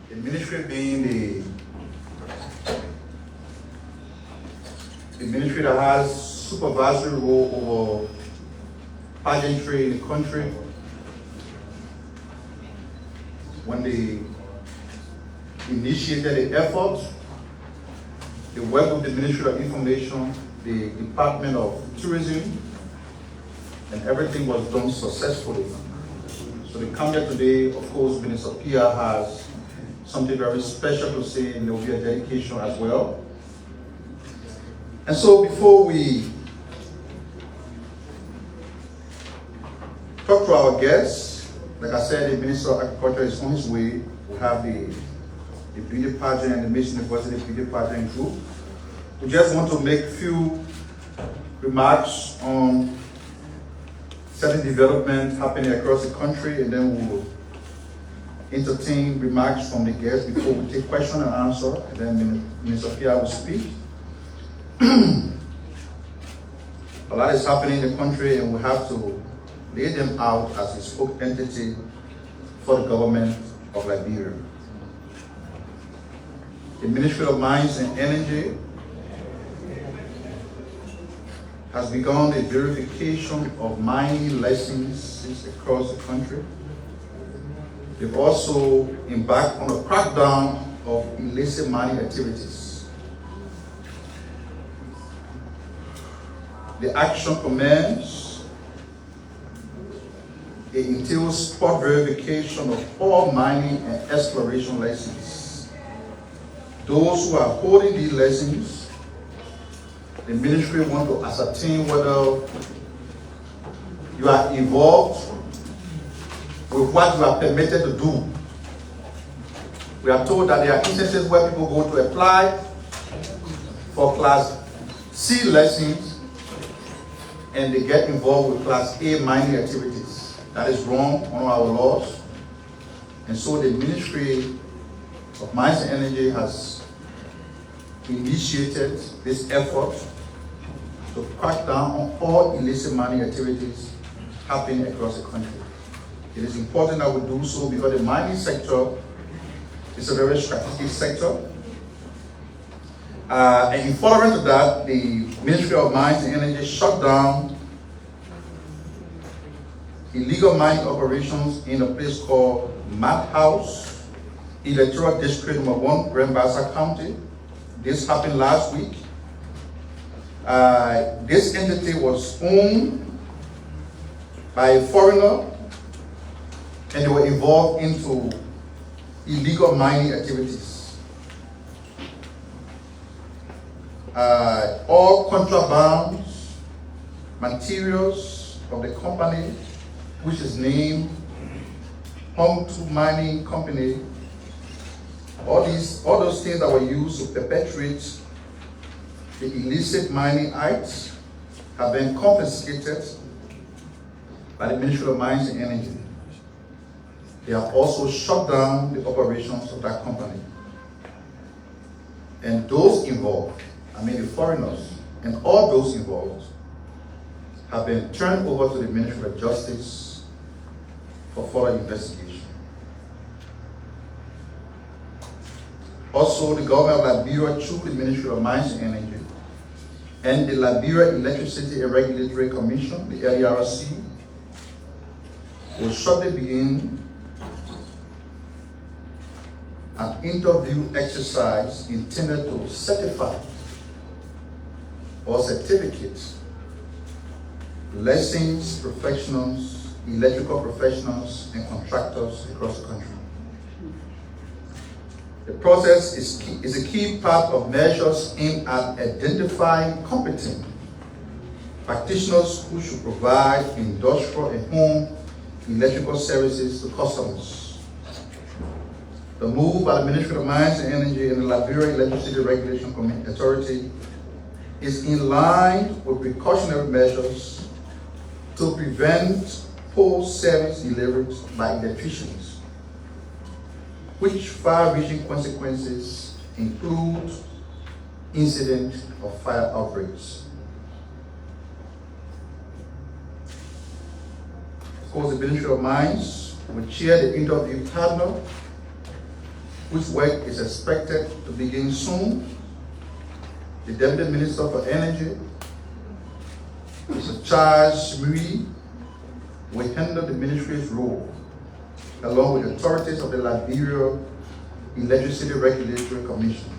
The ministry being the ministry that has supervisory role over pageantry in the country. When they initiated the effort, they worked with the Ministry of Information, the Department of Tourism, and everything was done successfully. So they come here today. Of course, Minister Pia has something very special to say, and there will be a dedication as well. And so before we talk to our guests, like I said, the Minister of Agriculture is on his way. We have the beauty pageant and the Miss University beauty pageant group. We just want to make a few remarks on certain developments happening across the country, and then we will entertain remarks from the guests before we take question and answer, and then Minister Pia will speak. A lot is happening in the country, and we have to lay them out as a spoke entity for the government of Liberia. The Ministry of Mines and Energy has begun the verification of mining licenses across the country. They've also embarked on a crackdown of illicit mining activities. The action commenced. It entails spot verification of all mining and exploration licenses. Those who are holding these licenses, the ministry want to ascertain whether you are involved with what you are permitted to do. We are told that there are instances where people go to apply for Class C license and they get involved with Class A mining activities. That is wrong on our laws. And so the Ministry of Mines and Energy has initiated this effort to crack down on all illicit mining activities happening across the country. It is important that we do so because the mining sector is a very strategic sector. And in following to that, the Ministry of Mines and Energy shut down illegal mining operations in a place called Mat House, Electoral District Number 1, Rembasa County. This happened last week. This entity was owned by a foreigner, and they were involved into illegal mining activities. All contrabands, materials of the company, which is named Home to Mining Company, all those things that were used to perpetuate the illicit mining acts have been confiscated by the Ministry of Mines and Energy. They have also shut down the operations of that company. And those involved, I mean the foreigners, and all those involved have been turned over to the Ministry of Justice for further investigation. Also, the government of Liberia, through the Ministry of Mines and Energy, and the Liberia Electricity and Regulatory Commission, the LERC, will shortly begin an interview exercise intended to certify or certificate licensed professionals, electrical professionals, and contractors across the country. The process is a key part of measures aimed at identifying competent practitioners who should provide industrial and home electrical services to customers. The move by the Ministry of Mines and Energy and the Liberia Electricity Regulation Authority is in line with precautionary measures to prevent poor service delivered by electricians, which far-reaching consequences include incident of fire outbreaks. Of course, the Ministry of Mines will chair the interview panel which work is expected to begin soon. The Deputy Minister for Energy, Mr. Charles Mui, will handle the ministry's role, along with authorities of the Liberia Electricity Regulatory Commission.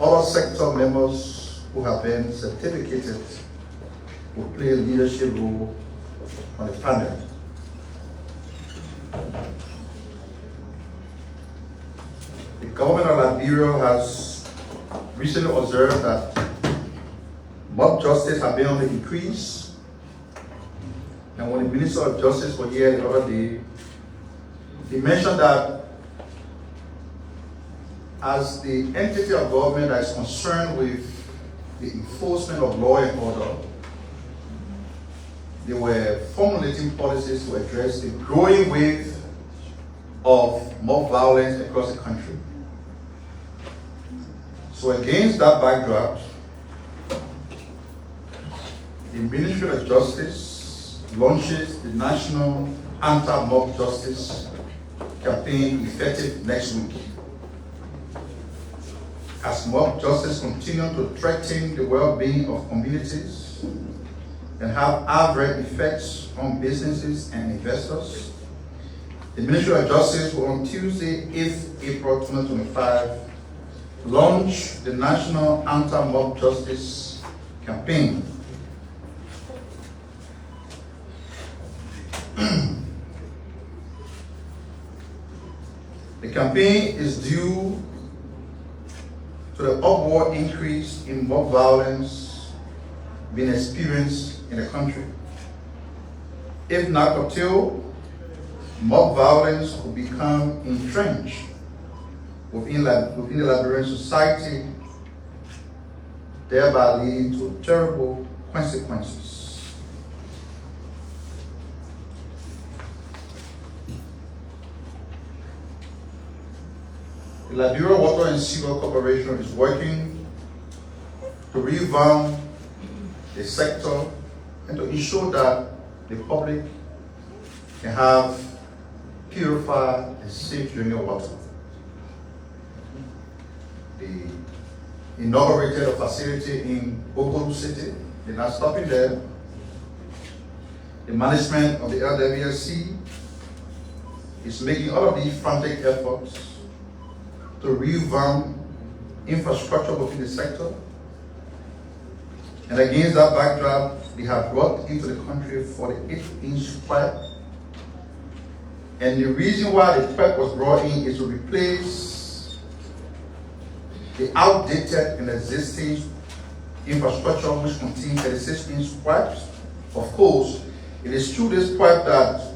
Other sector members who have been certificated will play a leadership role on the panel. The government of Liberia has recently observed that mob justice have been on the increase. And when the Minister of Justice was here the other day, he mentioned that as the entity of government that is concerned with the enforcement of law and order, they were formulating policies to address the growing wave of mob violence across the country. So against that backdrop, the Ministry of Justice launches the National Anti-Mob Justice campaign effective next week. As mob justice continues to threaten the well-being of communities and have adverse effects on businesses and investors, the Ministry of Justice will on Tuesday, 8th April 2025, launch the National Anti-Mob Justice campaign. The campaign is due to the upward increase in mob violence being experienced in the country. If not curtailed, mob violence will become entrenched within the Liberian society, thereby leading to terrible consequences. The Liberia Water and Sewer Corporation is working to revamp the sector and to ensure that the public can have purified and safe drinking water. They inaugurated a facility in Ogoru City. They're not stopping there. The management of the LWSC is making all of these frantic efforts to revamp infrastructure within the sector. And against that backdrop, they have brought into the country 48-inch pipe. And the reason why the pipe was brought in is to replace the outdated and existing infrastructure which contains 36-inch pipes. Of course, it is through this pipe that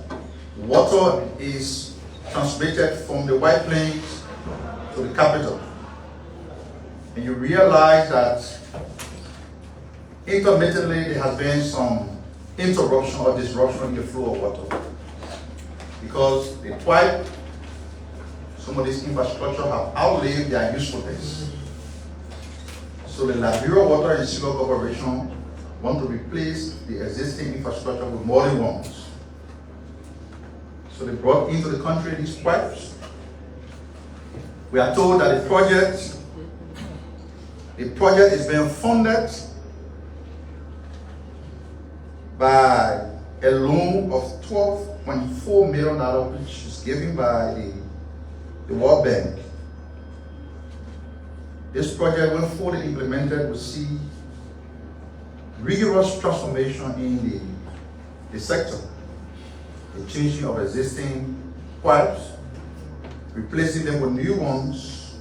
water is transmitted from the White Plains to the capital. And you realize that intermittently there has been some interruption or disruption in the flow of water. Because the pipe, some of this infrastructure have outlived their usefulness. So the Liberia Water and Sewer Corporation want to replace the existing infrastructure with modern ones. So they brought into the country these pipes. We are told that the project is being funded by a loan of $12.4 million, which is given by the World Bank. This project, when fully implemented, will see rigorous transformation in the sector. The changing of existing pipes, replacing them with new ones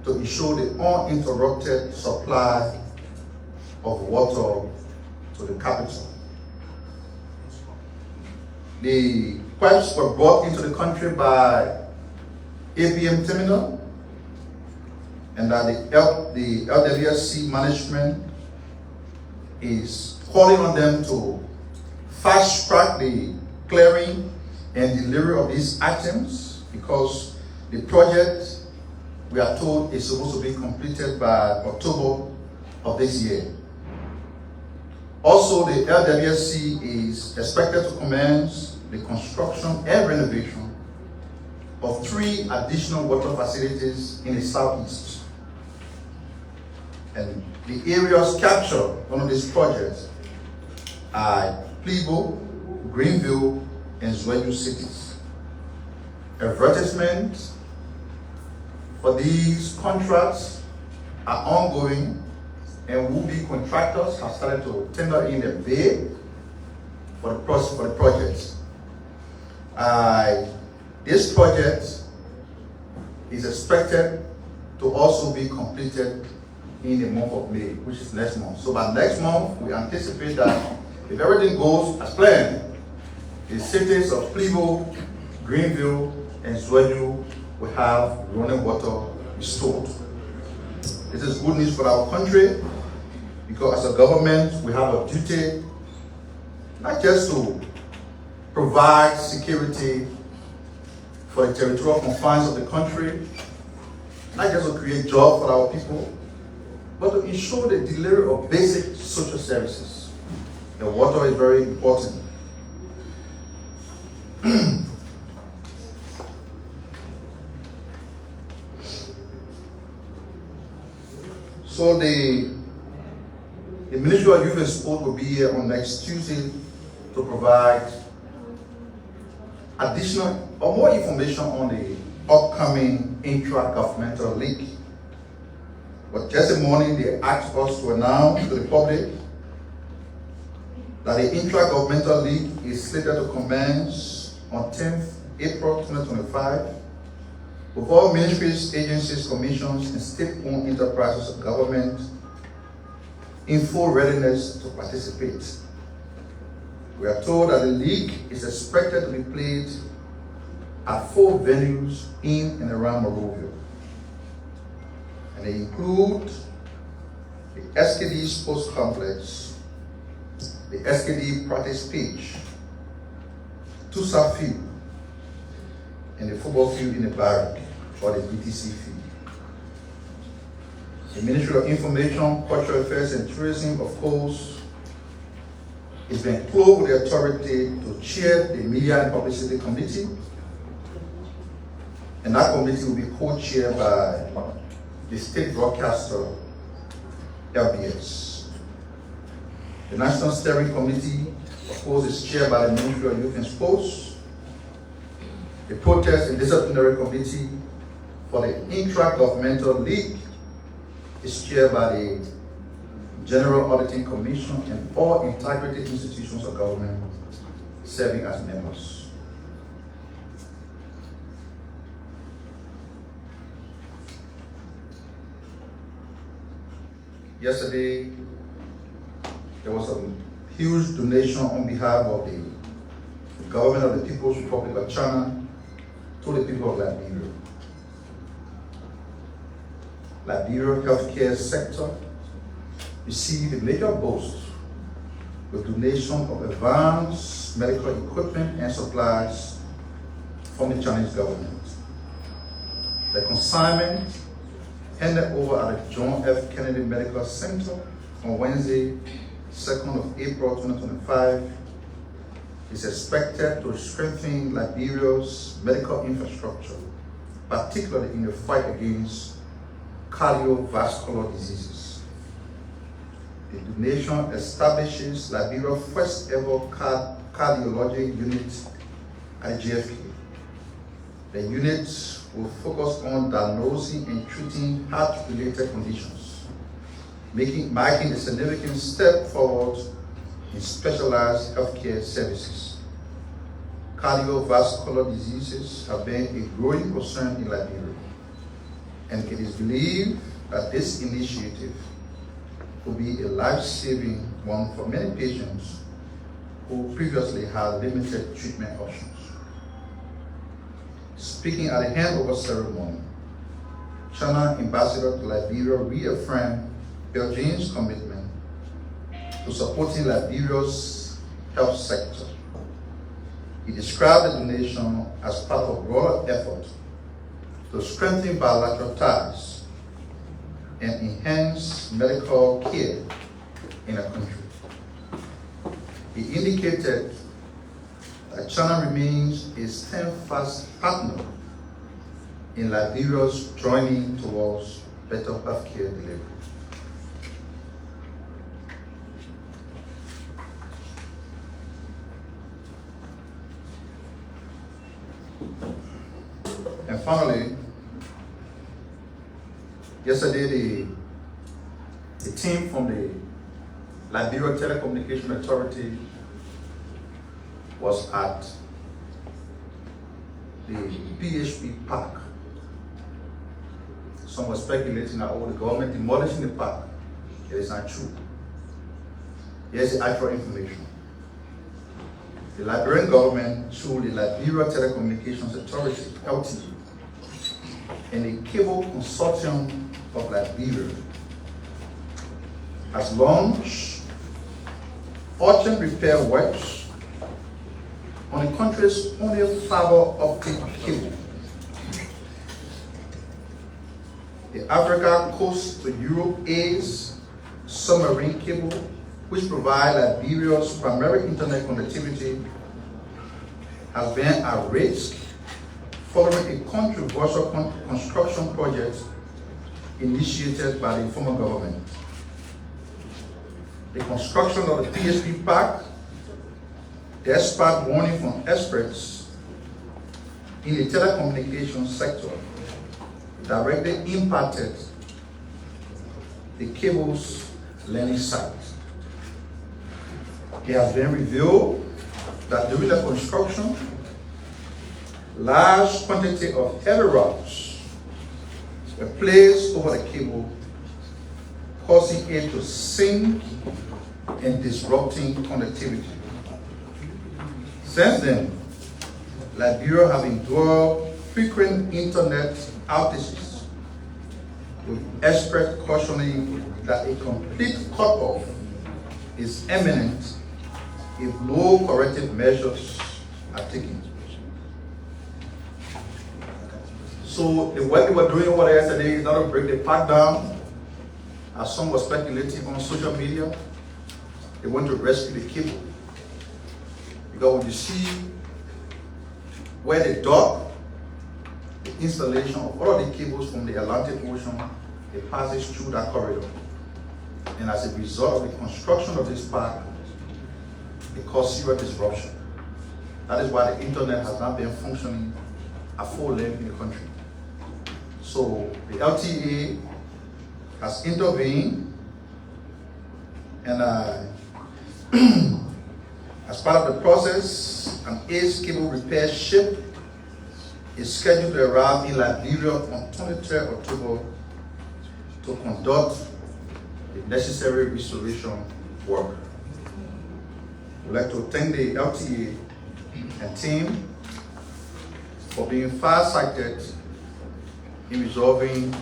to ensure the uninterrupted supply of water to the capital. The pipes were brought into the country by APM Terminal, and that the LWSC management is calling on them to fast track the clearing and delivery of these items, because the project, we are told, is supposed to be completed by October of this year. Also, the LWSC is expected to commence the construction and renovation of 3 additional water facilities in the southeast. And the areas captured under this project are Plibo, Greenville, and Zwedu cities. Advertisements for these contracts are ongoing, and will-be contractors have started to tender in their bid for the project. This project is expected to also be completed in the month of May, which is next month. So by next month, we anticipate that if everything goes as planned, the cities of Plibo, Greenville, and Zwedu will have running water restored. This is good news for our country, because as a government, we have a duty not just to provide security for the territorial confines of the country, not just to create jobs for our people, but to ensure the delivery of basic social services. The water is very important. So the Ministry of Youth and Sport will be here on next Tuesday to provide additional or more information on the upcoming intra-governmental league. But just this morning, they asked us to announce to the public that the intra-governmental league is slated to commence on 10th April 2025 with all ministries, agencies, commissions, and state-owned enterprises of government in full readiness to participate. We are told that the league is expected to be played at 4 venues in and around Monrovia. And they include the SKD Sports Complex, the SKD Practice Pitch, Tusa Field, and the football field in the barrack, or the BTC field. The Ministry of Information, Cultural Affairs and Tourism, of course, is being clothed with the authority to chair the Media and Publicity Committee, and that committee will be co-chaired by the state broadcaster, LBS. The National Steering Committee, of course, is chaired by the Ministry of Youth and Sports. The Protest and Disciplinary Committee for the Intra-Governmental League is chaired by the General Auditing Commission and all integrated institutions of government serving as members. Yesterday, there was a huge donation on behalf of the government of the People's Republic of China to the people of Liberia. Liberia healthcare sector received a major boost with donation of advanced medical equipment and supplies from the Chinese government. The consignment handed over at the John F. Kennedy Medical Center on Wednesday, 2nd of April 2025, is expected to strengthen Liberia's medical infrastructure, particularly in the fight against cardiovascular diseases. The donation establishes Liberia's first ever cardiology unit at GFK. The unit will focus on diagnosing and treating heart-related conditions, marking a significant step forward in specialized healthcare services. Cardiovascular diseases have been a growing concern in Liberia, and it is believed that this initiative will be a life-saving one for many patients who previously had limited treatment options. Speaking at the handover ceremony, China Ambassador to Liberia reaffirmed Beijing's commitment to supporting Liberia's health sector. He described the donation as part of a broader effort to strengthen bilateral ties and enhance medical care in the country. He indicated that China remains a steadfast partner in Liberia's journey towards better healthcare delivery. And finally, yesterday the team from the Liberia Telecommunication Authority was at the PHP park. Some were speculating that the government demolishing the park. It is not true. Here's the actual information. The Liberian government, through the Liberia Telecommunications Authority, LTE, and the Cable Consortium of Liberia, has launched urgent repair works on the country's only fiber optic cable. The Africa Coast to Europe A's submarine cable, which provides Liberia's primary internet connectivity, has been at risk following a controversial construction project initiated by the former government. The construction of the PHP park, despite warning from experts in the telecommunications sector, directly impacted the cable's landing site. It has been revealed that during the construction, large quantity of heavy rocks were placed over the cable, causing it to sink and disrupting connectivity. Since then, Liberia has endured frequent internet outages, with experts cautioning that a complete cut-off is imminent if no corrective measures are taken. So the work they were doing over there yesterday is not to break the park down, as some were speculating on social media. They want to rescue the cable. Because when you see where they dock, the installation of all of the cables from the Atlantic Ocean, it passes through that corridor. And as a result of the construction of this park, it caused serious disruption. That is why the internet has not been functioning at full length in the country. So the LTA has intervened, and as part of the process, an ACE cable repair ship is scheduled to arrive in Liberia on 23rd October to conduct the necessary restoration work. We'd like to thank the LTA and team for being far-sighted in resolving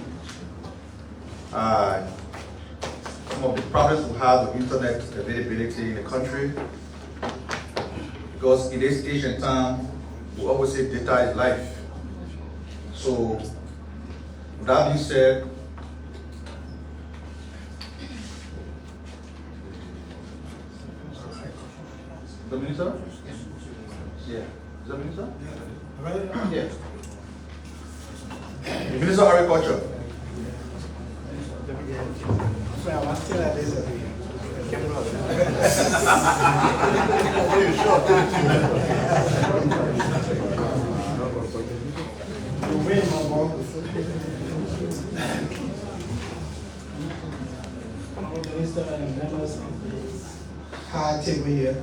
some of the problems we have with internet availability in the country. Because in this age and time, we always say data is life. So, with that being said, the minister? Yeah. Is that minister? Yeah. The Minister of Agriculture. Minister and members of the high table here,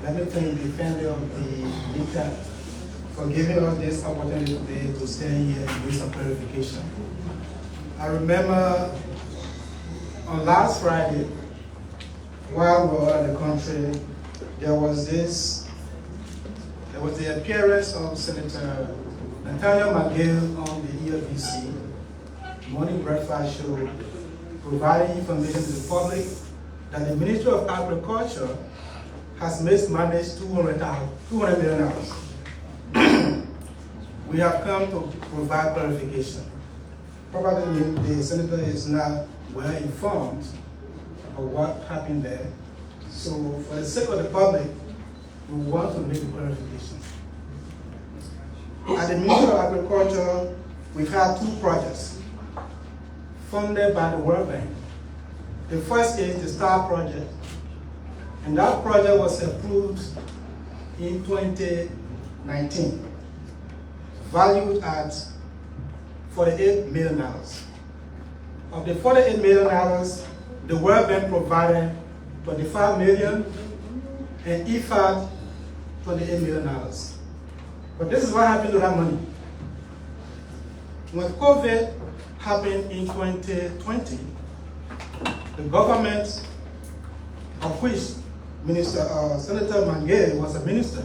let me thank the family of the MICAT for giving us this opportunity today to stand here and do some clarification. I remember on last Friday, while we were in the country, there was the appearance of Senator Nathaniel McGill on the ELBC morning breakfast show, providing information to the public that the Ministry of Agriculture has mismanaged $200 million. We have come to provide clarification. Probably the senator is not well informed of what happened there. So for the sake of the public, we want to make a clarification. At the Ministry of Agriculture, we've had two projects funded by the World Bank. The first is the STAR project, and that project was approved in 2019, valued at $48 million. Of the $48 million, the World Bank provided $25 million, and IFAD $28 million. But this is what happened to that money. When COVID happened in 2020, the government, of which Senator Mangel was a minister,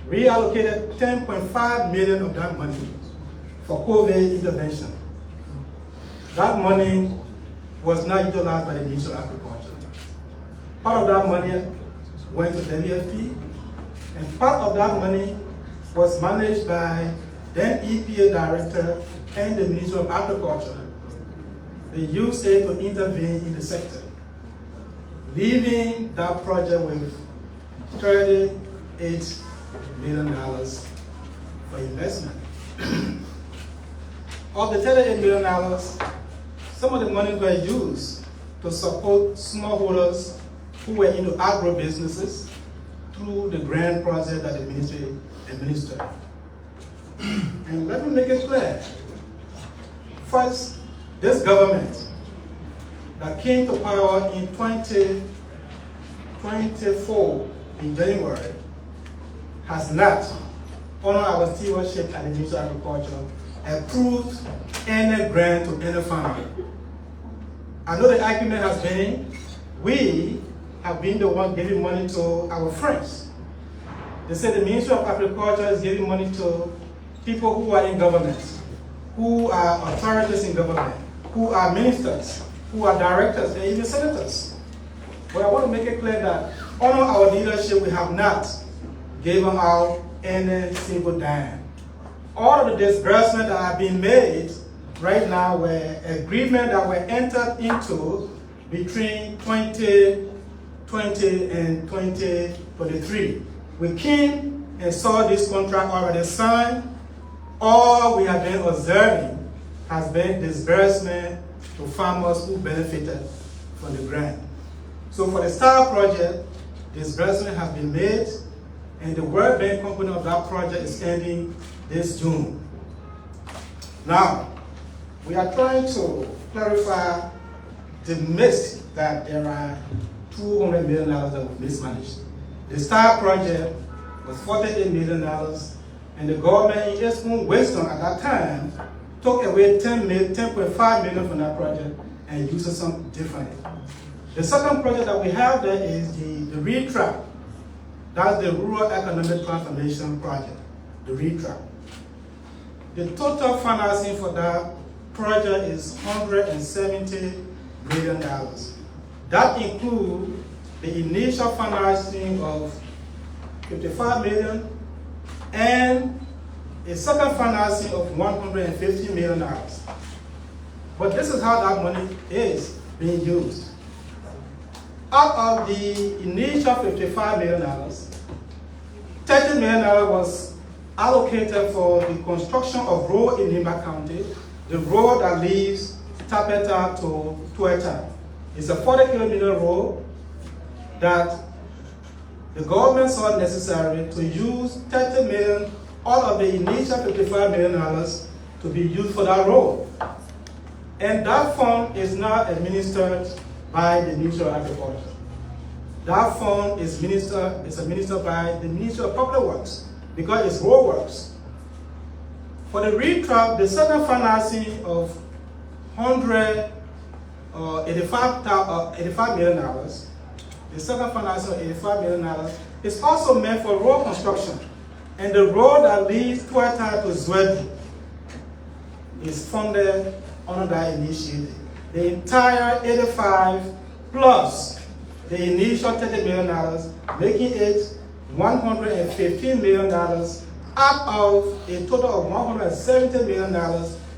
reallocated $10.5 million of that money for COVID intervention. That money was not utilized by the Ministry of Agriculture. Part of that money went to WFP, and part of that money was managed by then EPA Director and the Ministry of Agriculture. They used it to intervene in the sector, leaving that project with $38 million for investment. Of the $38 million, some of the money were used to support smallholders who were into agro businesses through the grant project that the ministry administered. And let me make it clear. First, this government that came to power in 2024 in January has not, under our stewardship at the Ministry of Agriculture, approved any grant to any farmer. I know the argument has been, we have been the one giving money to our friends. They say the Ministry of Agriculture is giving money to people who are in government, who are authorities in government, who are ministers, who are directors, and even senators. But I want to make it clear that under our leadership, we have not given out any single dime. All of the disbursements that have been made right now were agreements that were entered into between 2020 and 2023. We came and saw this contract already signed. All we have been observing has been disbursement to farmers who benefited from the grant. So for the STAR project, disbursement has been made, and the World Bank component of that project is ending this June. Now, we are trying to clarify the myth that there are $200 million that were mismanaged. The STAR project was $48 million, and the government, in its own wisdom at that time, took away $10.5 million from that project and used it something different. The second project that we have there is the RETRAP. That's the Rural Economic Transformation Project, the RETRAP. The total financing for that project is $170 million. That includes the initial financing of $55 million and a second financing of $150 million. But this is how that money is being used. Out of the initial $55 million, $30 million was allocated for the construction of road in Nimba County, the road that leaves Tapeta to Nuetah. It's a 40-kilometer road that the government saw necessary to use $30 million out of the initial $55 million to be used for that road. And that fund is now administered by the Ministry of Agriculture. That fund is administered by the Ministry of Public Works because it's road works. For the RETRAP, the second financing of $85 million, the second financing of $85 million is also meant for road construction. And the road that leads Nuetah to Zwedi is funded under that initiative. The entire 85 plus the initial $30 million, making it $115 million out of a total of $170 million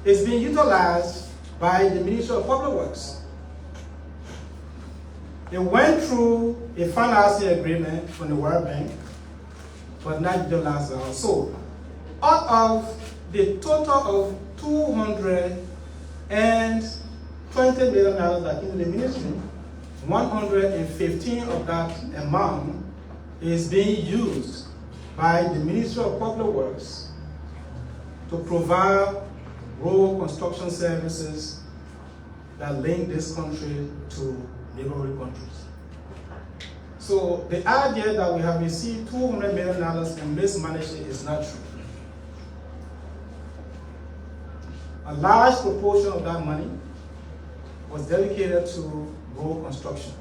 is being utilized by the Ministry of Public Works. They went through a financing agreement from the World Bank, but not utilized at all. So, out of the total of $220 million that came to the ministry. 115 of that amount is being used by the Ministry of Public Works to provide road construction services that link this country to neighboring countries. So the idea that we have received $200 million and mismanaged it is not true. A large proportion of that money was dedicated to road construction.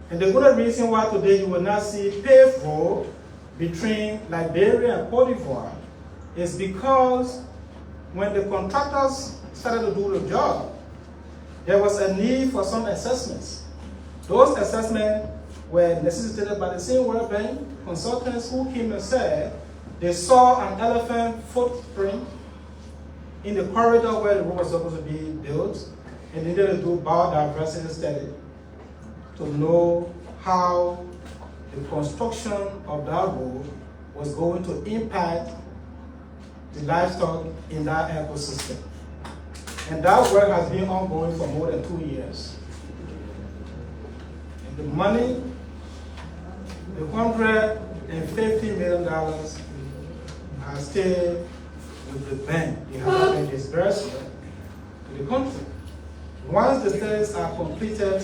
And the good reason why today you will not see paved road between Liberia and Cote d'Ivoire is because when the contractors started to do the job, there was a need for some assessments. Those assessments were necessitated by the same World Bank consultants who came and said they saw an elephant footprint in the corridor where the road was supposed to be built, and they needed to do biodiversity study to know how the construction of that road was going to impact the livestock in that ecosystem. And that work has been ongoing for more than 2 years. And the money, the $150 million, has stayed with the bank. They have not been disbursed to the country. Once the studies are completed,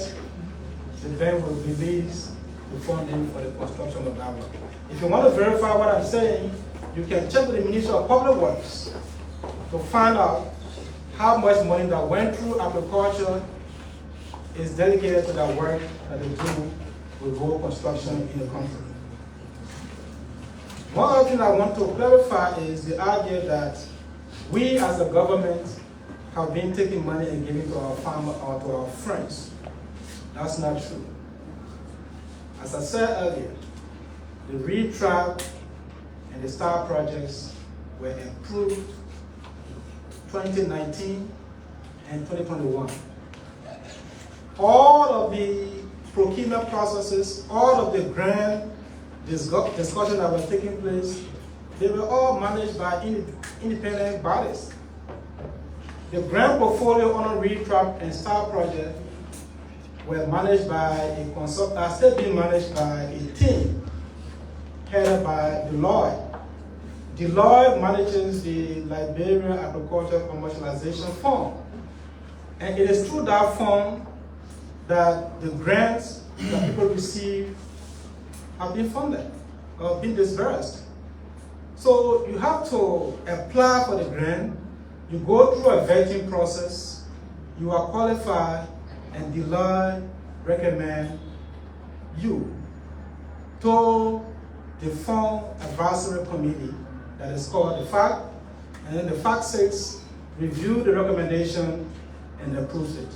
the bank will release the funding for the construction of that work. If you want to verify what I'm saying, you can check with the Ministry of Public Works to find out how much money that went through agriculture is dedicated to that work that they do with road construction in the country. One other thing I want to clarify is the idea that we as a government have been taking money and giving to our farmers or to our friends. That's not true. As I said earlier, the Reed Trap and the STAR projects were approved 2019 and 2021. All of the procurement processes, all of the grant discussions that were taking place, they were all managed by independent bodies. The grant portfolio on a Reed Trap and STAR project were managed by a consultant, are still being managed by a team headed by Deloitte. Deloitte manages the Liberia Agriculture Commercialization Fund. And it is through that fund that the grants that people receive have been funded or been disbursed. So you have to apply for the grant, you go through a vetting process, you are qualified, and Deloitte recommend you to the Fund Advisory Committee that is called the FAC, and then the FAC 6 review the recommendation and approves it.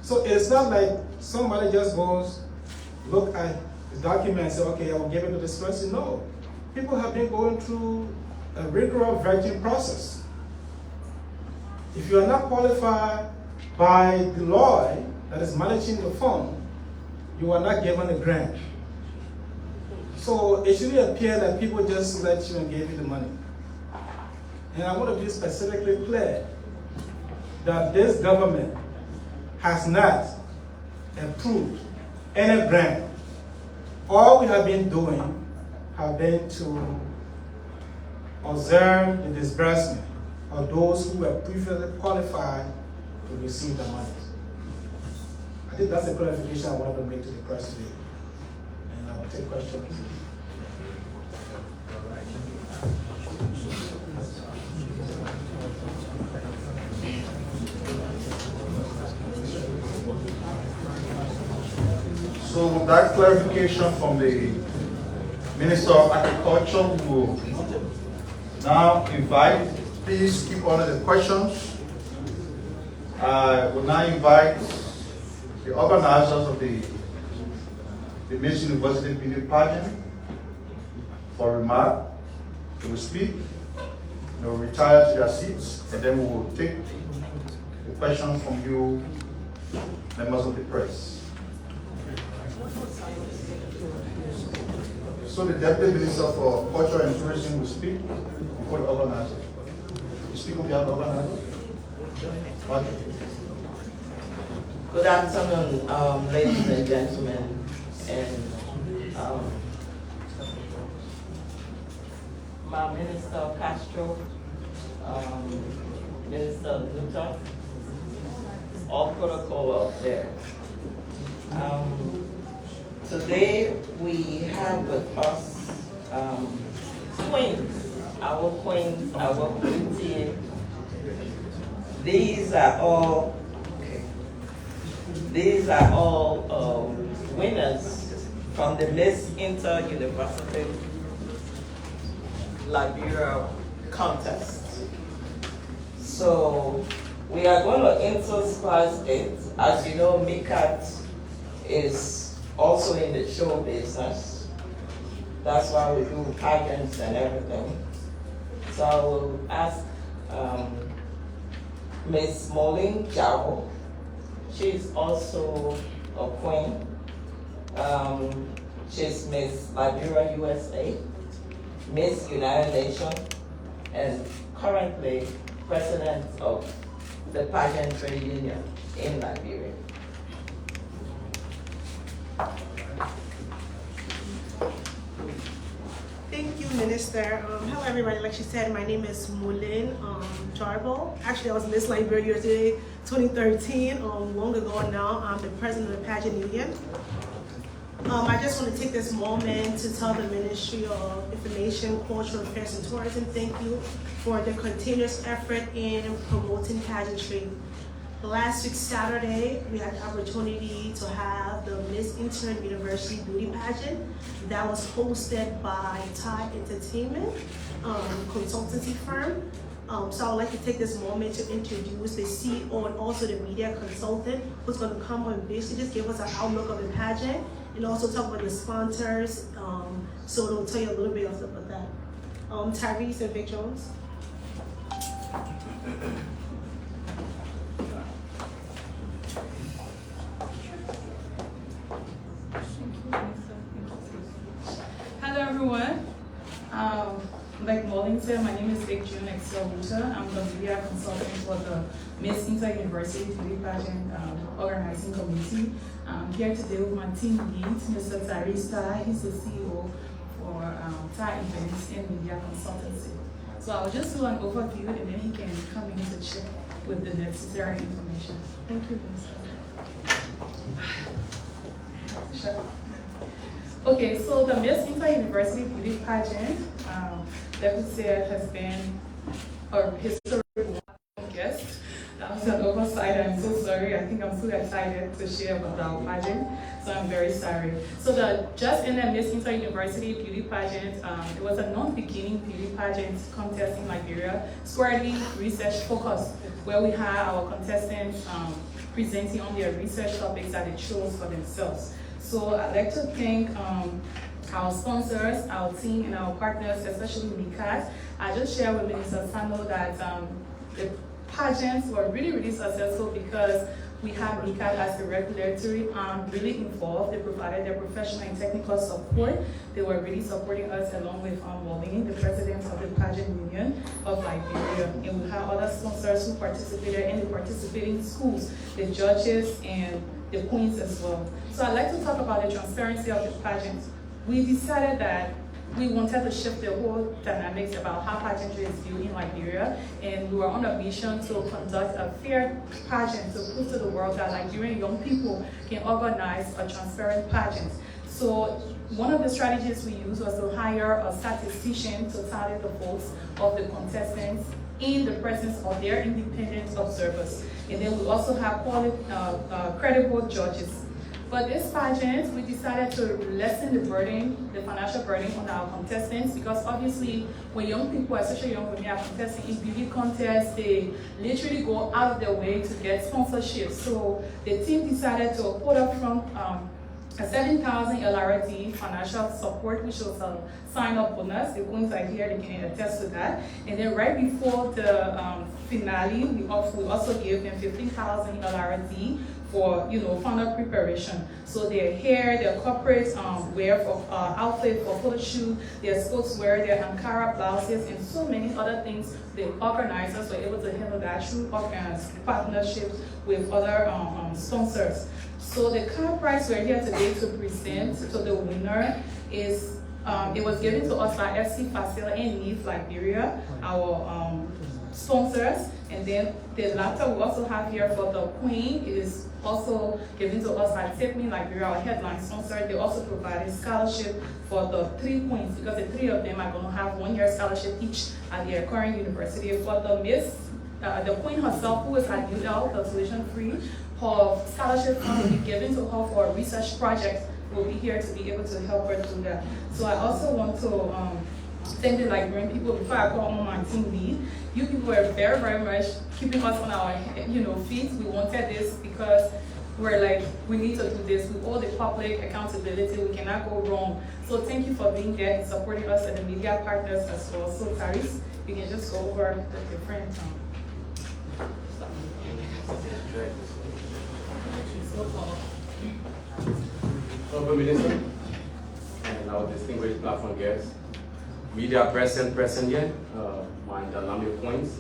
So it's not like somebody just goes, look at the document and say, okay, I will give it to this person. No. People have been going through a rigorous vetting process. If you are not qualified by Deloitte that is managing the fund, you are not given a grant. So it should appear that people just let you and gave you the money. And I want to be specifically clear that this government has not approved any grant. All we have been doing have been to observe the disbursement of those who were previously qualified to receive the money. I think that's a clarification I wanted to make to the press today. And I will take questions. So with that clarification from the Minister of Agriculture, we will now invite, please keep on the questions. I will now invite the organizers of the Miss University Beauty Pageant for remark. They will speak, they will retire to their seats, and then we will take the questions from you, members of the press. So the Deputy Minister for Culture and Tourism will speak before the organizer. speak on behalf of the organizer? Okay. Good afternoon, ladies and gentlemen, and my Minister Castro, Minister Nuetah, all protocol up there. Today we have with us queens, our queen team. These are all winners from the Miss Inter-University Liberia contest. So we are going to intersperse it. As you know, MICAT is also in the show business. That's why we do pageants and everything. So I will ask Miss Molin Jao. She's also a queen. She's Miss Liberia USA, Miss United Nations, and currently president of the Pageantry Union in Liberia. Thank you, Minister. Hello, everybody. Like she said, my name is Mulin Jarbo. Actually, I was Miss Liberia today, 2013, long ago now. I'm the president of the Pageant Union. I just want to take this moment to tell the Ministry of Information, Cultural Affairs, and Tourism thank you for the continuous effort in promoting pageantry. Last week, Saturday, we had the opportunity to have the Miss Inter-University Beauty Pageant that was hosted by Thai Entertainment consultancy firm. So I would like to take this moment to introduce the CEO and also the media consultant who's going to come and basically just give us an outlook of the pageant and also talk about the sponsors. So they'll tell you a little bit of about that. Tyrese and Vic Jones. Hello everyone. Like Molin said, my name is Vic June Excelbuta. I'm the media consultant for the Miss Inter-University Beauty Pageant organizing committee. I'm here today with my team lead, Mr. Tyrese Tai. He's the CEO for Thai Events and Media Consultancy. So I'll just do an overview and then he can come in to check with the necessary information. Thank you, Mr. Sure. Okay, so the Miss Inter-University Beauty Pageant, that would say has been a historic guest. That was an oversight. I'm so sorry. I think I'm so excited to share about our pageant, so I'm very sorry. So the just in the Miss Inter-University Beauty Pageant, it was a non-beginning beauty pageant contest in Liberia, squarely research focused, where we had our contestants presenting on their research topics that they chose for themselves. So I'd like to thank our sponsors, our team, and our partners, especially MICAT. I just shared with Minister Sano that the pageants were really, really successful because we had MICAT as the regulatory arm really involved. They provided their professional and technical support. They were really supporting us along with Molin, the president of the Pageant Union of Liberia. And we had other sponsors who participated in the participating schools, the judges, and the queens as well. So I'd like to talk about the transparency of the pageant. We decided that we wanted to shift the whole dynamics about how pageantry is viewed in Liberia, and we were on a mission to conduct a fair pageant to prove to the world that Liberian young people can organize a transparent pageant. So one of the strategies we used was to hire a statistician to tally the votes of the contestants in the presence of their independent observers. And then we also have credible judges. But this pageant, we decided to lessen the burden, the financial burden on our contestants, because obviously when young people, especially young women, are contesting in beauty contests, they literally go out of their way to get sponsorships. So the team decided to put up from a 7,000 LRD financial support, which was a sign-up bonus. The queens are here, they can attest to that. And then right before the finale, we also gave them 15,000 LRD for funnel preparation. So their hair, their corporate wear for outfit for photo shoot, their sportswear, their Ankara blouses, and so many other things. The organizers were able to handle that through partnerships with other sponsors. So the car prize we're here today to present to the winner is, it was given to us by FC Facile and Neve Liberia, our sponsors. And then the laptop we also have here for the Queen is also given to us by Tiffany Liberia, our headline sponsor. They also provided scholarship for the 3 queens, because the 3 of them are going to have 1-year scholarship each at their current university. For the the Queen herself, who is at Nuetah, the tuition free, her scholarship fund will be given to her for a research project. We'll be here to be able to help her do that. So I also want to thank the Liberian people before I call on my team lead. You people were very, very much keeping us on our feet. We wanted this because we're like, we need to do this. We owe the public accountability. We cannot go wrong. So thank you for being there and supporting us and the media partners as well. So Taris, you can just go over the different stuff. Honorable Minister and our distinguished platform guests, media present yet, my dynamic points.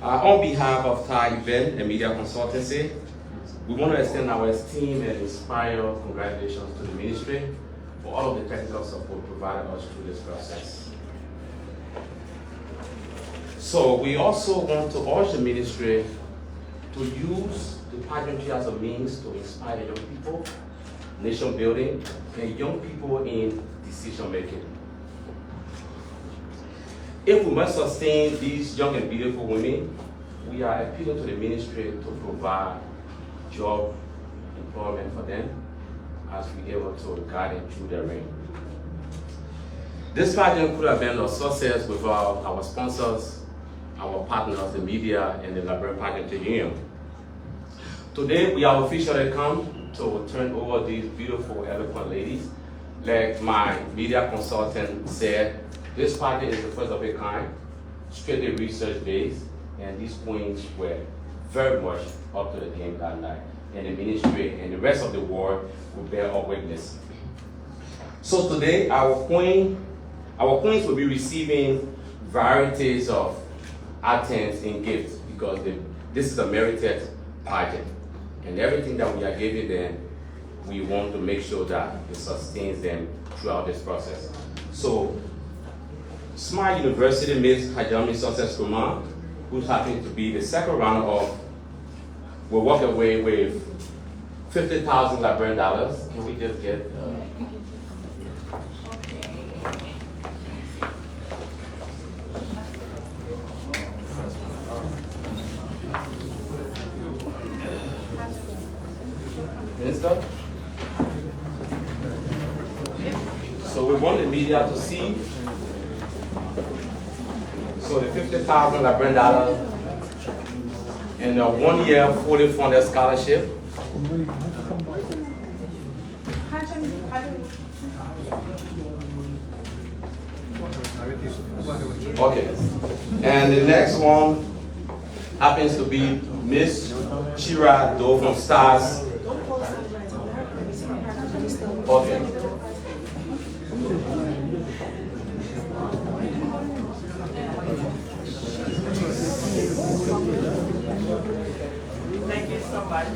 On behalf of TAR Event and Media Consultancy, we want to extend our esteem and inspire congratulations to the Ministry for all of the technical support provided us through this process. So we also want to urge the Ministry to use the pageantry as a means to inspire young people, nation building, and young people in decision making. If we must sustain these young and beautiful women, we are appealing to the Ministry to provide job employment for them as we are able to guide them through their reign. This pageant could have been a success without our sponsors, our partners, the media, and the Liberian Pageantry Union. Today, we have officially come to turn over these beautiful, eloquent ladies. Like my media consultant said, this pageant is the first of a kind, strictly research-based, and these queens were very much up to the game that night. And the Ministry and the rest of the world will bear our witness. So today, our queens will be receiving varieties of items and gifts, because this is a merited pageant. And everything that we are giving them, we want to make sure that it sustains them throughout this process. So, Smart University Miss Hajami Success Kumar, who's happening to be the second runner-up, will walk away with $50,000 Liberian dollars. Can we just get? Minister? So we want the media to see. So the $50,000 Liberian dollars and a 1-year fully funded scholarship. Okay. And the next one happens to be Miss Chira Do from Stars. Okay. Thank you so much.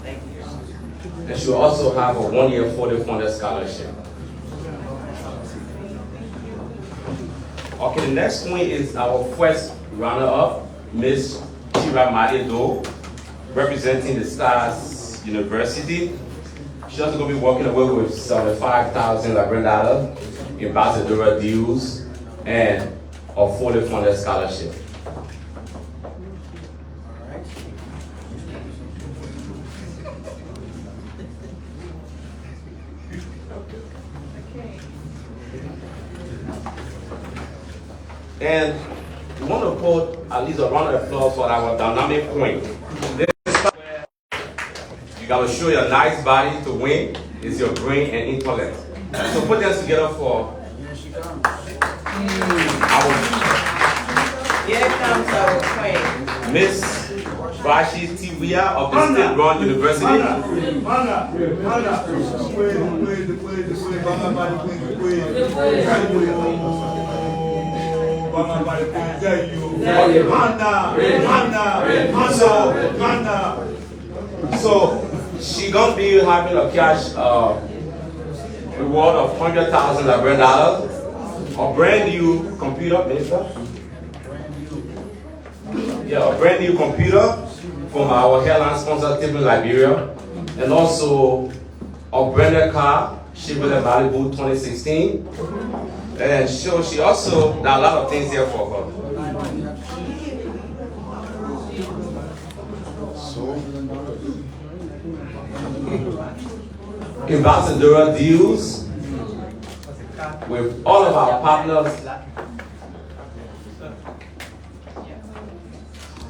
Thank you. And she will also have a 1-year fully funded scholarship. Okay, the next one is our first runner-up, Miss Chira Madedo, representing the Stars University. She's also going to be walking away with $75,000 Liberian dollars, ambassadorial deals, and a fully funded scholarship. And we want to put at least a round of applause for our dynamic queen. This is where you got to show your nice body to win. It's your brain and intellect. So put them together for Here comes our Miss Vashi Tivia of the State-run university. So she gonna be having a cash reward of $100,000 Liberian dollars, a brand new computer, minister. Yeah, a brand new computer from our airline sponsor, Table Liberia, and also a branded car, Chevrolet Malibu 2016. And she also done a lot of things here for her. Ambassador deals with all of our partners.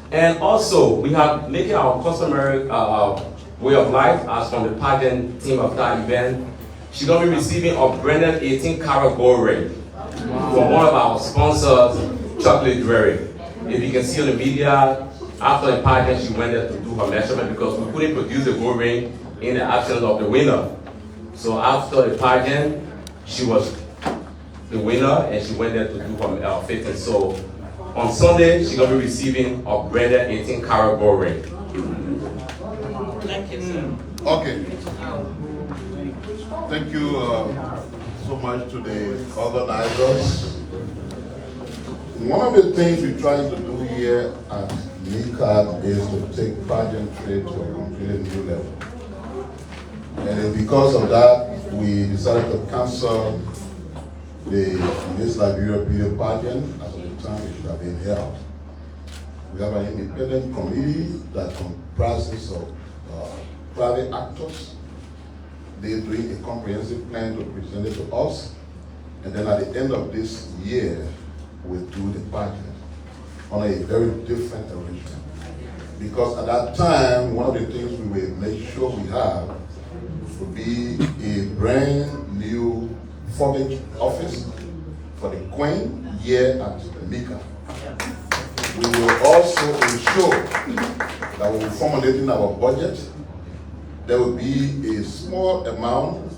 And also, we have making our customary way of life as from the pageant team of that event. She's going to be receiving a branded 18-karat gold ring from one of our sponsors, Chocolate Jewelry. If you can see on the media, after the pageant, she went there to do her measurement because we couldn't produce the gold ring in the absence of the winner. So after the pageant, she was the winner and she went there to do her fitting. So on Sunday, she's going to be receiving a branded 18-karat gold ring. Thank you, sir. Okay. Thank you so much to the organizers. One of the things we're trying to do here at MICAT is to take pageantry to a completely new level. And because of that, we decided to cancel the Miss Liberia Beauty pageant as of the time it should have been held. We have an independent committee that comprises of private actors. They're doing a comprehensive plan to present it to us. And then at the end of this year, we'll do the pageant on a very different arrangement. Because at that time, one of the things we will make sure we have will be a brand new forage office for the Queen here at MICAT. We will also ensure that when we're formulating our budget, there will be a small amount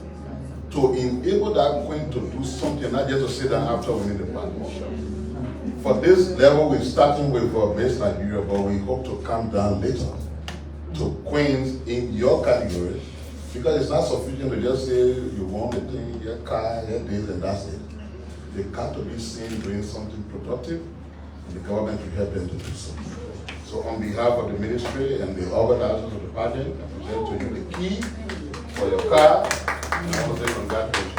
to enable that Queen to do something, not just to sit down after winning the partnership. For this level, we're starting with Miss Liberia, but we hope to come down later to Queens in your category, because it's not sufficient to just say you want the thing, your car, your this, and that's it. They got to be seen doing something productive, and the government will help them to do so. So on behalf of the ministry and the organizers of the pageant, I present to you the key for your car, and I want to say congratulations.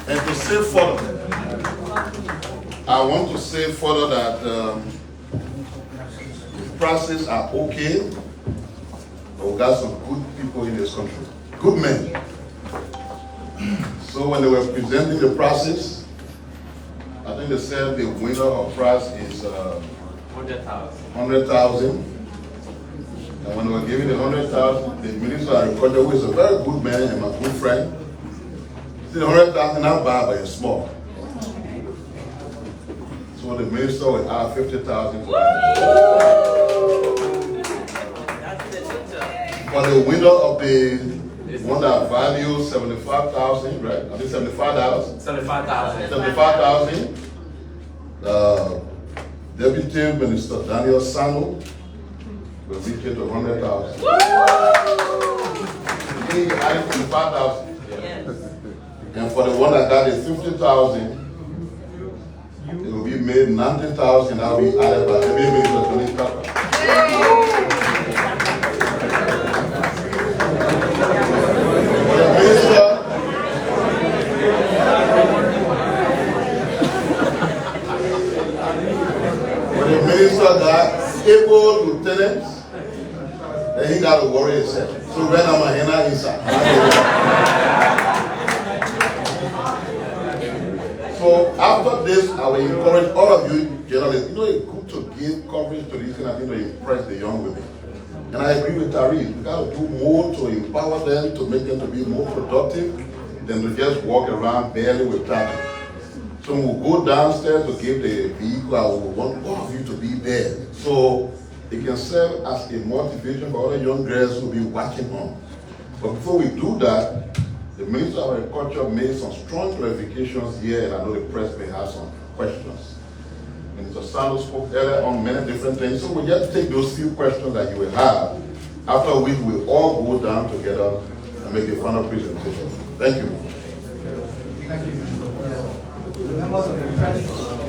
And to say further, I want to say further that the process are okay, but we got some good people in this country, good men. So when they were presenting the process, I think they said the winner of prize is 100,000. And when they were giving the 100,000, the minister I recorded, who is a very good man and my good friend, said 100,000 not bad, but it's small. So the minister would add 50,000 for the winner of the one that values 75,000, right? I think $75. 75,000. 75,000. Deputy Minister Daniel Sano will reach it to 100,000. He added 25,000. Yes. And for the one that got the 50,000, it will be made 90,000. That will be added by the Minister Tony Kappa. The minister got able lieutenants, then he got to worry himself. So when I'm a henna inside. So after this, I will encourage all of you journalists. You know, it's good to give coverage to this kind of thing to impress the young women. And I agree with Tariq. We got to do more to empower them, to make them to be more productive than to just walk around barely with talent. So we'll go downstairs to give the vehicle. I will want all of you to be there. So it can serve as a motivation for other young girls who will be watching on. But before we do that, the Minister of Agriculture made some strong clarifications here, and I know the press may have some questions. Minister Sandos spoke earlier on many different things, so we'll just take those few questions that you will have, after which we'll all go down together and make a final presentation. Thank you. Thank you. Members of the press, if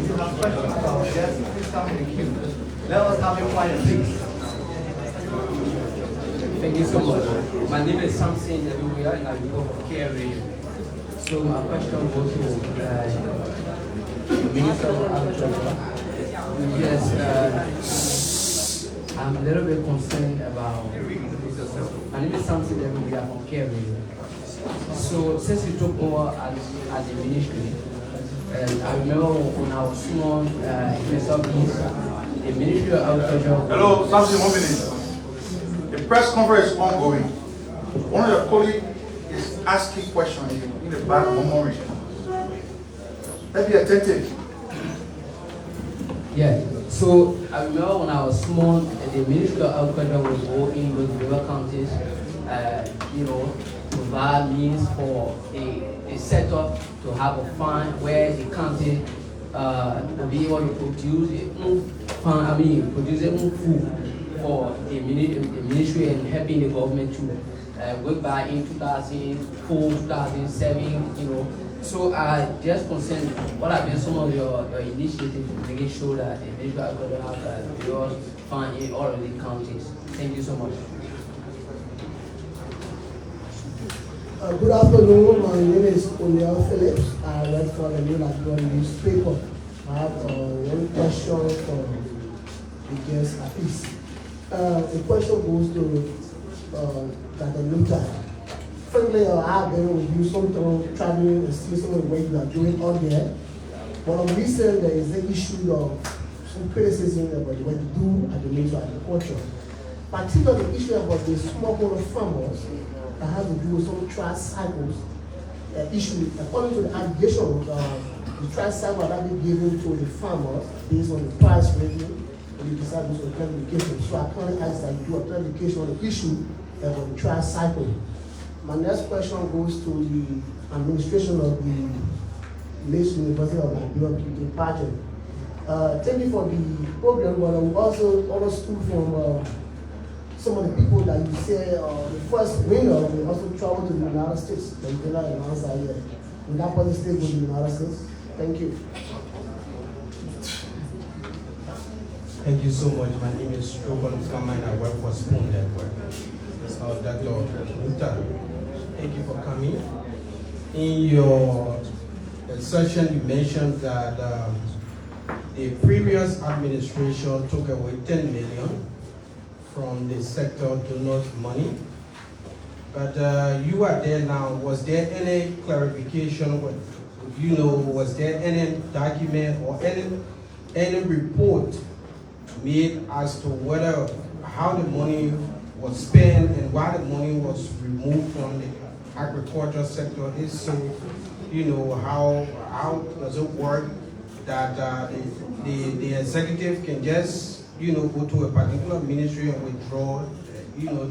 you have questions about this, please come in the queue. Let us have your quiet, please. Thank you so much. My name is Samson Everywhere, and I go for Care Radio. So my question goes to the Minister of Agriculture. Yes, I'm a little bit concerned about. My name is Samson Everywhere from Care Radio. So since you took over at the ministry, and I remember when I was small in the Southeast, the Ministry of Agriculture. Hello, Samson, 1 minute. The press conference is ongoing. One of your colleagues is asking questions in the back of memory. Let's be attentive. Yeah, so I remember when I was small, the Ministry of Agriculture was working with river counties, provide means for a setup to have a fund where the county will be able to produce produce their own food for the ministry and helping the government to work by in 2004, 2007, So I just concerned what have been some of your initiatives to making sure that the Ministry of Agriculture have your fund in all of the counties. Thank you so much. Good afternoon. My name is O'Neill Phillips. I work for the New Liberia newspaper. I have one question for the guest at least. The question goes to Dr. Nuetah. Frankly, I've been with you sometimes traveling and seeing some of the work you are doing on there. But on recent, there is the issue of some criticism about what you do at the Ministry of Agriculture. Particularly the issue about the smallholder farmers that has to do with some trust cycles issue. According to the allegation, the trust cycle that be given to the farmers based on the price rating, and you decide to do some clarification. So I can't ask that you do a clarification on the issue about the trust cycle. My next question goes to the administration of the Nation University of Liberia PhD pageant. Thank you for the program, but I'm also understood from some of the people that you say the first winner will also travel to the United States. But you cannot announce that yet. Will that person still go to the United States? Thank you. Thank you so much. My name is Robert Kaman. I work for Spoon Network. Dr. Nuetah, thank you for coming. In your session, you mentioned that the previous administration took away 10 million from the sector donors' money. But you are there now. Was there any clarification? Was there any document or any report made as to how the money was spent and why the money was removed from the agriculture sector? If so, how does it work that the executive can just go to a particular ministry and withdraw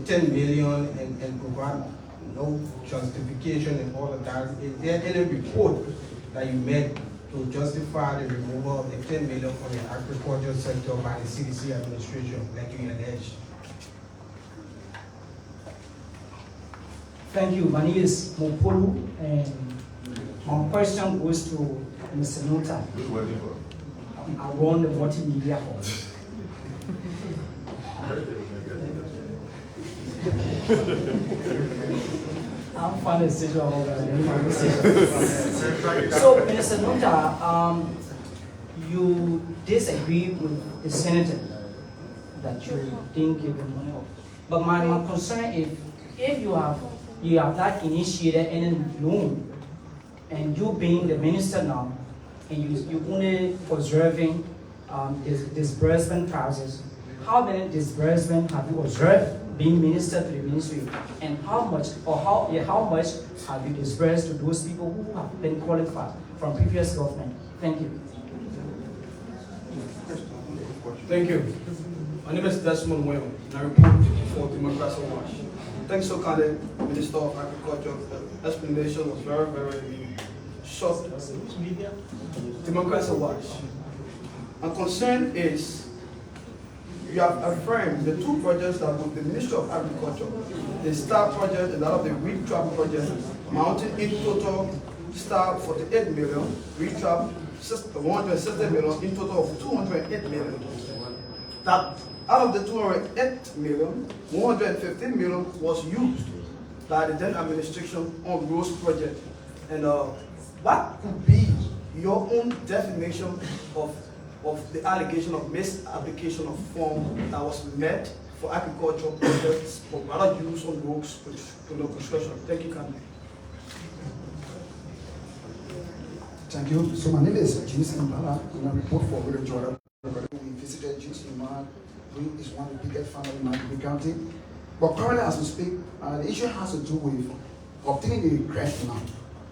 10 million and provide no justification and all of that? Is there any report that you made to justify the removal of the 10 million from the agriculture sector by the CDC administration, like you alleged? Thank you. My name is Mopolu, and my question goes to Mr. Nuetah. I run the multimedia hall. I'm finding a stage of So, Mr. Nuetah, you disagree with the senator that you didn't give him money. But my concern is, if you have not initiated any loan, and you being the minister now, and you only observing this disbursement process, how many disbursements have you observed being ministered to the ministry, and how much have you disbursed to those people who have been qualified from previous government? Thank you. Thank you. My name is Desmond Well, and I report for Democracy Watch. Thanks so kindly, Minister of Agriculture. The explanation was very, very short. Democracy Watch. My concern is you have affirmed the two projects that with the Ministry of Agriculture, the STAR project and that of the Wheat Trap project, mounting in total STAR 48 million, Wheat Trap 160 million, in total of 208 million. That out of the 208 million, 115 million was used by the then administration on Rose project. And what could be your own definition of the allegation of misapplication of form that was met for agricultural projects, but rather used on roads construction? Thank you, Kanye. Thank you. So my name is James Mbala, and I report for Liberia, Jordan. We visited James Mbala, who is one of the biggest farmers in my county. But currently, as we speak, the issue has to do with obtaining the grant now.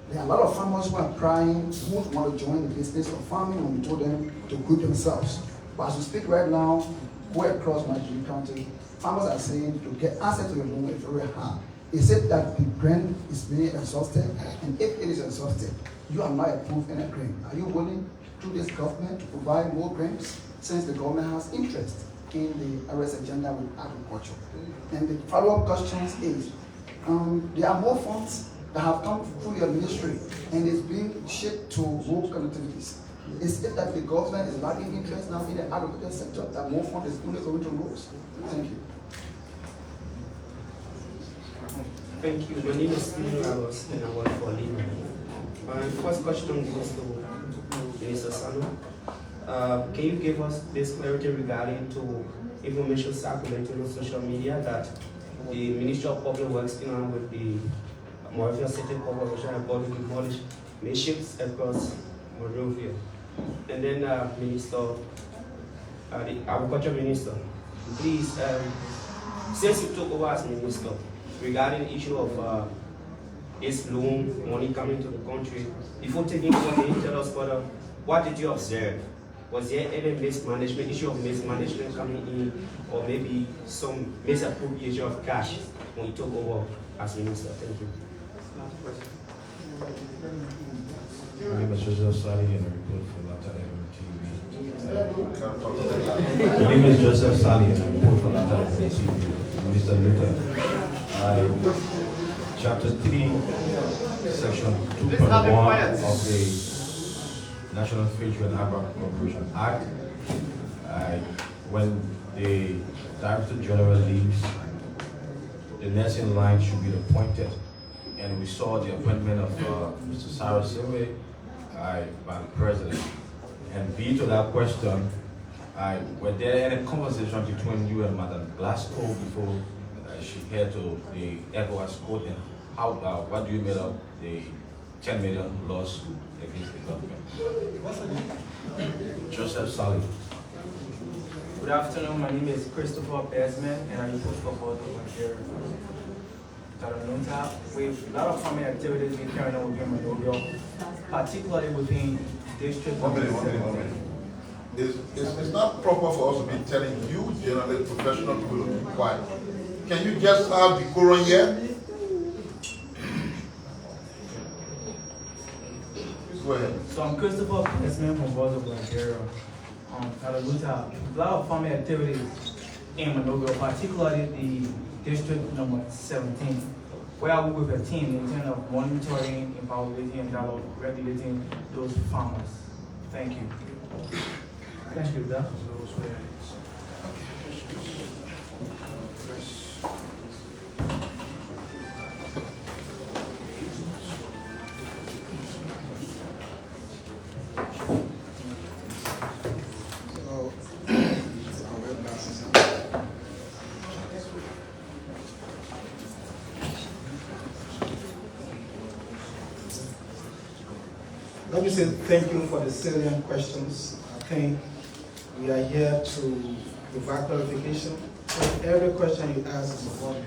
There are a lot of farmers who are crying, who want to join the business of farming, and we told them to group themselves. But as we speak right now, go across my county, farmers are saying to get access to the loan is very hard. They said that the grant is being exhausted, and if it is exhausted, you are not approved in a grant. Are you willing, through this government, to provide more grants, since the government has interest in the arrest agenda with agriculture? And the follow-up question is, there are more funds that have come through your ministry, and it's being shipped to rural connectivities. Is it that the government is lacking interest now in the agriculture sector, that more funds is only going to roads? Thank you. Thank you. My name is Stephen Lagos, and I work for Lima. My first question goes to Minister Sanu. Can you give us this clarity regarding to information circulating on social media that the Ministry of Public Works, in line with the Monrovia City Corporation, have bought to demolish ships across Monrovia? And then, Minister, the Agriculture Minister, please, since you took over as Minister, regarding the issue of this loan money coming to the country, before taking over, can you tell us further, what did you observe? Was there any mismanagement, issue of mismanagement coming in, or maybe some misappropriation of cash when you took over as Minister? Thank you. My name is Joseph Sali, and I report for TV. My name is Joseph Sali, and I report for TV. Mr. Nuetah, Chapter 3, Section 2.1 of the National Fisheries and Aquaculture Corporation Act. When the Director General leaves, the next in line should be appointed. And we saw the appointment of Mr. Cyrus Silve by the President. And B, to that question, were there any conversation between you and Madam Glasgow before she head to the ECOWAS court, and how, what do you make of the 10 million loss against the government? Joseph Sally. Good afternoon, my name is Christopher Besman, and I report for both of Nigeria. Nuetah, with a lot of farming activities being carried out within Monrovia, particularly within district. One minute. It's not proper for us to be telling you, generally professional people, to be quiet. Can you just have the Quran here? Go ahead. So I'm Christopher Besman from both of Nigeria. Nuetah, a lot of farming activities in Monrovia, particularly the district number 17, where I work with a team in terms of monitoring, evaluating, and dialogue, regulating those farmers. Thank you. Thank you, Doc. Let me say thank you for the salient questions. I think we are here to provide clarification So every question you ask is important.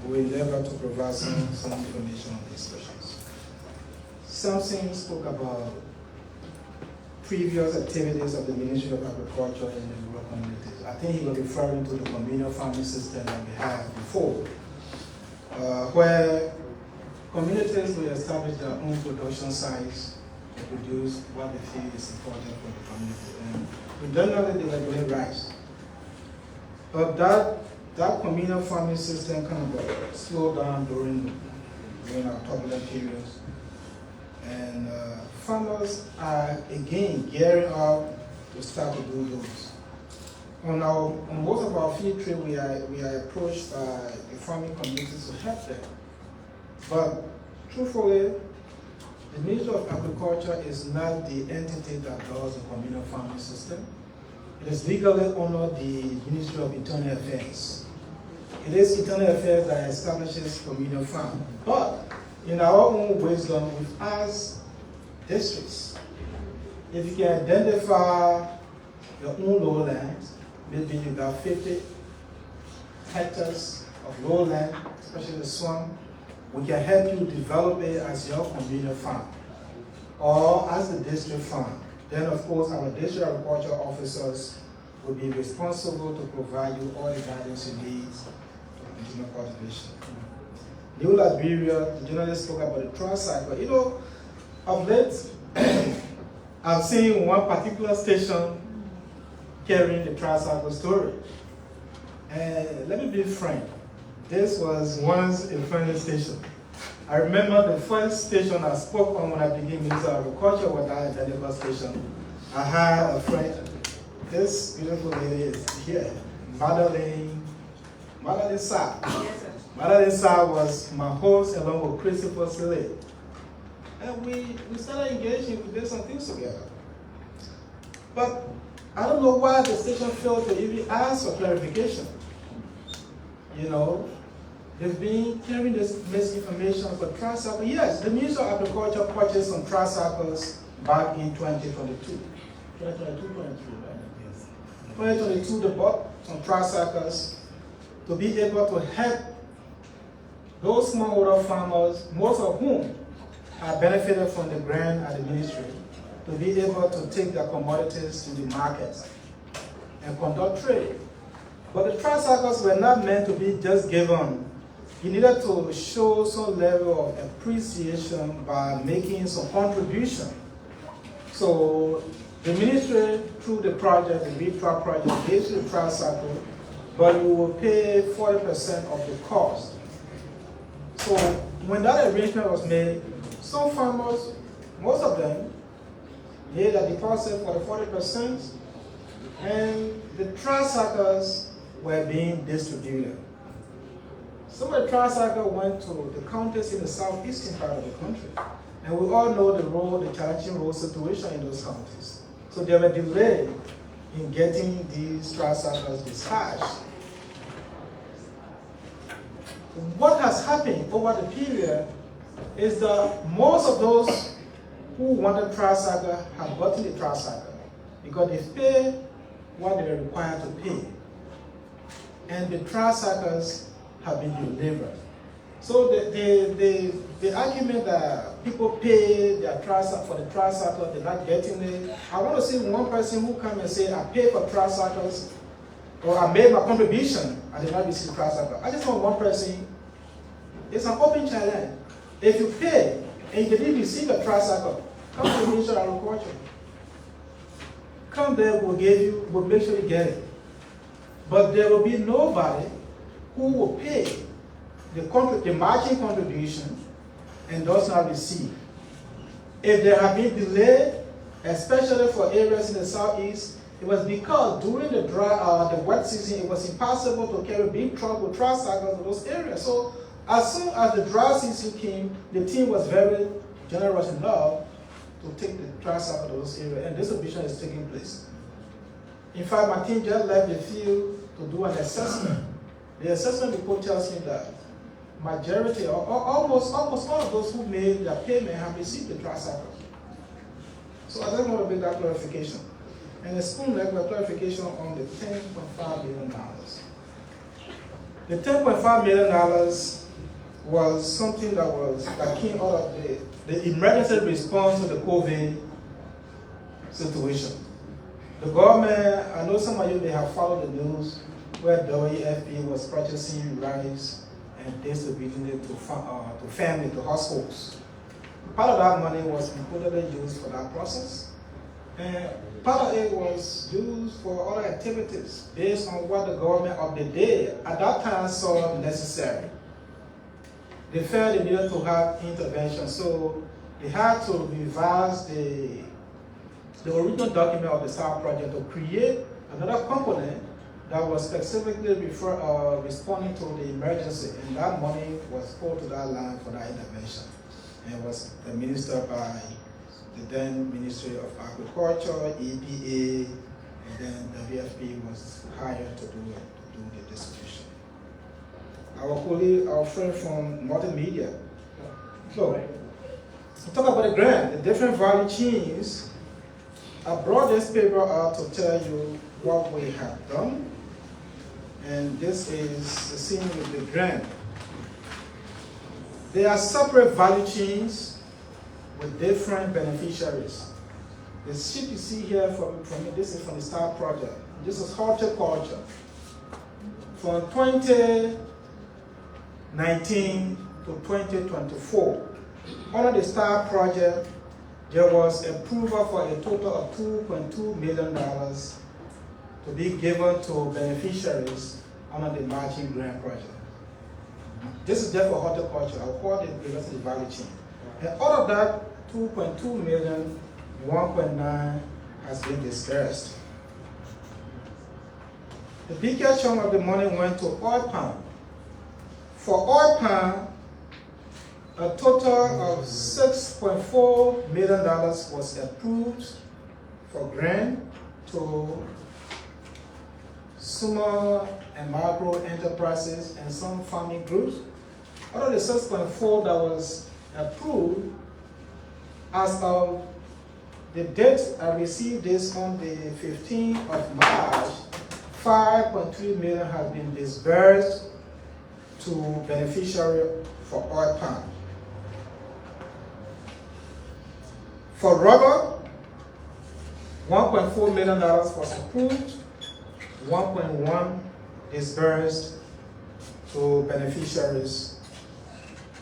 We endeavor to provide some information on these questions. Something spoke about previous activities of the Ministry of Agriculture in the rural communities. I think he was referring to the communal farming system that we had before, where communities will establish their own production sites to produce what they feel is important for the community. And predominantly they were doing rice. But that communal farming system kind of slowed down during our turbulent periods. And farmers are again gearing up to start to do those. On most of our field trip, we are approached by the farming communities to help them. But truthfully, the Ministry of Agriculture is not the entity that does the communal farming system. It is legally under the Ministry of Internal Affairs. It is Internal Affairs that establishes communal farm. But in our own wisdom, we've asked districts if you can identify your own lowlands, maybe you got 50 hectares of lowland, especially the swamp, we can help you develop it as your communal farm or as the district farm. Then, of course, our district agriculture officers will be responsible to provide you all the guidance you need to continue cultivation. New Liberia, the journalist spoke about the trial cycle. You know, of late, I've seen one particular station carrying the trial cycle story. And let me be frank, this was once a friendly station. I remember the first station I spoke on when I began Minister of Agriculture was that identical station. I had a friend, this beautiful lady is here, Madeline Sa. Madeline Sa was my host along with Christopher Silly. And we started engaging, we did some things together. But I don't know why the station failed to even ask for clarification. You know, they've been carrying this misinformation for tricycle. Yes, the Ministry of Agriculture purchased some tricycles back in 2022. 2022, right? Yes. 2022, they bought some tricycles to be able to help those smallholder farmers, most of whom have benefited from the grant at the ministry, to be able to take their commodities to the markets and conduct trade. But the tricycles were not meant to be just given. You needed to show some level of appreciation by making some contribution. So the ministry, through the project, the ReTrack project, gives you the tricycle, but you will pay 40% of the cost. So when that arrangement was made, some farmers, most of them, made a deposit for the 40%, and the tricycles were being distributed. Some of the tricycles went to the counties in the southeastern part of the country. And we all know the challenging road situation in those counties. So there were delays in getting these tricycles dispatched. What has happened over the period is that most of those who wanted tricycle have gotten the tricycle because they paid what they were required to pay. And the tricycles have been delivered. So the argument that people pay their tricycle for the tricycle, they're not getting it. I want to see one person who come and say, I paid for tricycles, or I made my contribution, I did not receive tricycle. I just want one person. It's an open challenge. If you pay and you didn't receive a tricycle, come to the Ministry of Agriculture. Come there, we'll make sure you get it. But there will be nobody who will pay the matching contribution and does not receive. If there have been delay, especially for areas in the southeast, it was because during the the wet season, it was impossible to carry big trucks with tricycles to those areas. So as soon as the dry season came, the team was very generous enough to take the tricycle to those areas, and distribution is taking place. In fact, my team just left the field to do an assessment. The assessment report tells me that majority, or almost all of those who made their payment have received the tricycle. So I just want to make that clarification. And a spoon level clarification on the $10.5 billion. The $10.5 million was something that came out of the emergency response to the COVID situation. The government, I know some of you may have followed the news where WFP was purchasing rice and distributing it to family, to households. Part of that money was reportedly used for that process, and part of it was used for other activities based on what the government of the day at that time saw necessary. They felt they needed to have intervention, so they had to revise the original document of the STAR project to create another component that was specifically responding to the emergency, and that money was put to that line for that intervention. And it was administered by the then Ministry of Agriculture, EPA, and then WFP was hired to do the distribution. Our colleague, our friend from multimedia. So, talk about the grant, the different value chains. I brought this paper out to tell you what we have done. And this is the scene with the grant. They are separate value chains with different beneficiaries. The sheet you see here from me, this is from the STAR project. This is horticulture. From 2019 to 2024, under the STAR project, there was approval for a total of $2.2 million to be given to beneficiaries under the matching grant project. This is there for horticulture. I'll call it the rest of the value chain. And out of that 2.2 million, 1.9 has been dispersed. The biggest chunk of the money went to oil palm. For oil palm, a total of $6.4 million was approved for grant to small and micro enterprises and some farming groups. Out of the 6.4 that was approved, as of the date I received this on the 15th of March, 5.3 million has been disbursed to beneficiaries for oil palm. For rubber, $1.4 million was approved, 1.1 disbursed to beneficiaries.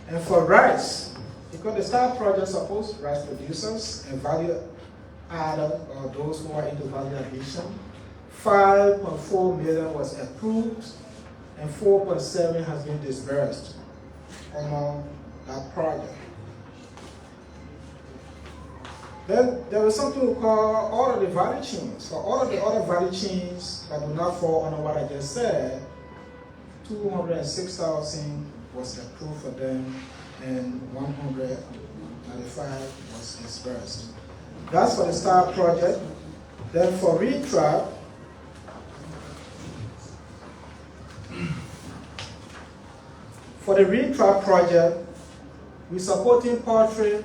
And for rice, because the STAR project supports rice producers and value added, or those who are into value addition, 5.4 million was approved and 4.7 has been disbursed among that project. Then there is something we call all of the value chains. For all of the other value chains that do not fall under what I just said, 206,000 was approved for them and 195 was disbursed. That's for the STAR project. Then for RETRAP, for the RETRAP project, we're supporting poultry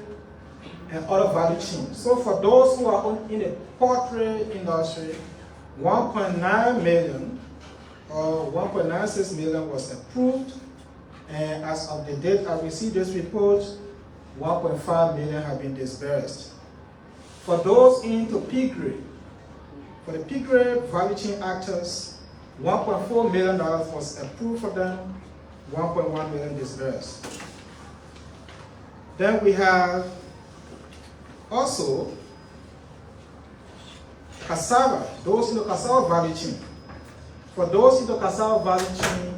and other value chains. So for those who are in the poultry industry, 1.9 million or 1.96 million was approved, and as of the date I received this report, 1.5 million have been disbursed. For those into piggery, for the piggery value chain actors, $1.4 million was approved for them, 1.1 million disbursed. Then we have also cassava, those in the cassava value chain. For those in the cassava value chain,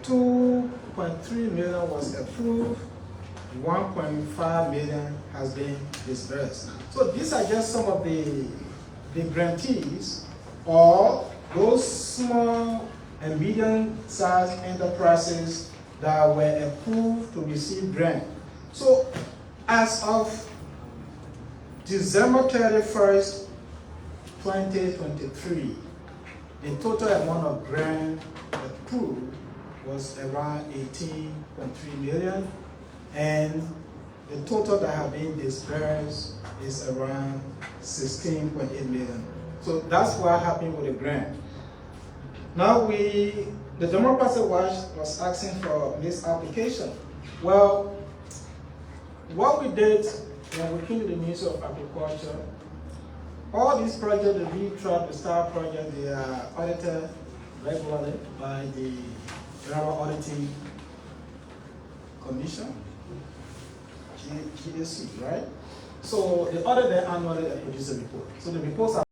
2.3 million was approved, 1.5 million has been disbursed. So these are just some of the grantees or those small and medium-sized enterprises that were approved to receive grant. So as of December 31st, 2023, the total amount of grant approved was around 18.3 million, and the total that have been disbursed is around 16.8 million. So that's what happened with the grant. Now we The Democracy Watch was asking for misapplication. Well, what we did when we came to the Ministry of Agriculture, all these projects, the Reed Trap, the Star project, they are audited regularly by the Federal Auditing Commission, GAC, right? So they audit them annually and produce a report. So the reports are